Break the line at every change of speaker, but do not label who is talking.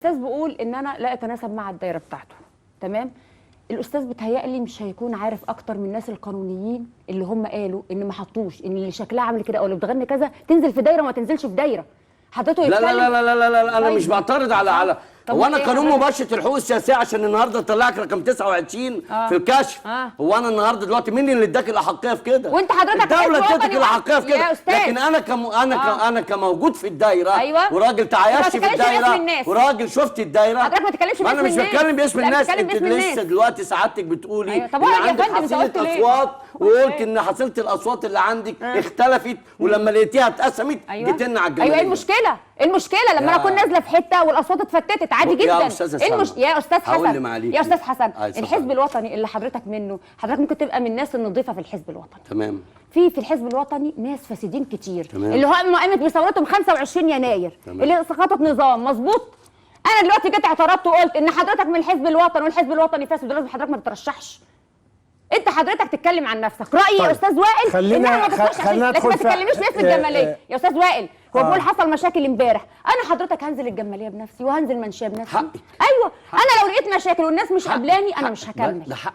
الاستاذ بيقول ان انا لا اتناسب مع الدايره بتاعته. تمام. الاستاذ بيتهيألي مش هيكون عارف اكتر من الناس القانونيين اللي هم قالوا ان ما حطوش ان اللي شكلها عامل كده او اللي بتغني كذا تنزل في دايره وما تنزلش في دايره. حضرته
لا
يتكلم.
لا لا لا لا لا, لا انا
طيب.
مش بعترض على هو انا
إيه
قانون
حضرتك؟
مباشره الحقوق السياسيه عشان النهارده طلعك رقم 29 في الكشف. هو انا النهارده دلوقتي مين اللي اداك الاحقيه في كده؟
وانت حضرتك
الدوله ادتك الاحقيه في كده، لكن انا كموجود في الدايره.
أيوة.
وراجل تعايشت في الدايره
وراجل
شفت الدايره.
حضرتك ما تتكلمش باسم الناس.
انا مش بتكلم باسم الناس، انت
باسم
لسه دلوقتي سعادتك بتقولي
أيوة. طب
ان
يا
عندك
فندم انت قلت
حصيله
ليه؟
اصوات وقلت ان حصيله الاصوات اللي عندك اختلفت ولما لقيتيها اتقسمت جيت لنا على الجمهوريه.
ايوه المشكله لما انا اكون نازله في حته والاصوات اتفتتت عادي جدا.
يا استاذ
يا استاذ حسن
يا
استاذ حسن الحزب الوطني اللي حضرتك منه، حضرتك ممكن تبقى من الناس النظيفه في الحزب الوطني.
تمام.
في الحزب الوطني ناس فاسدين كتير.
تمام.
اللي هو قامت بثورتهم 25 يناير. تمام. اللي سقطت نظام مظبوط. انا دلوقتي جيت اعترضت وقلت ان حضرتك من الحزب الوطني والحزب الوطني فاسد ولازم حضرتك ما تترشحش. انت حضرتك تتكلم عن نفسك. رايي
طيب.
يا استاذ وائل
خلينا
ما تترشحش، لكن ما تتكلميش باسم الجماليه. يا استاذ وائل هو بيقول حصل مشاكل امبارح، انا حضرتك هنزل الجماليه بنفسي وهنزل منشيه بنفسي.
حقك.
ايوه حق. انا لو لقيت مشاكل والناس مش قابلاني انا مش هكمل.
ده حق.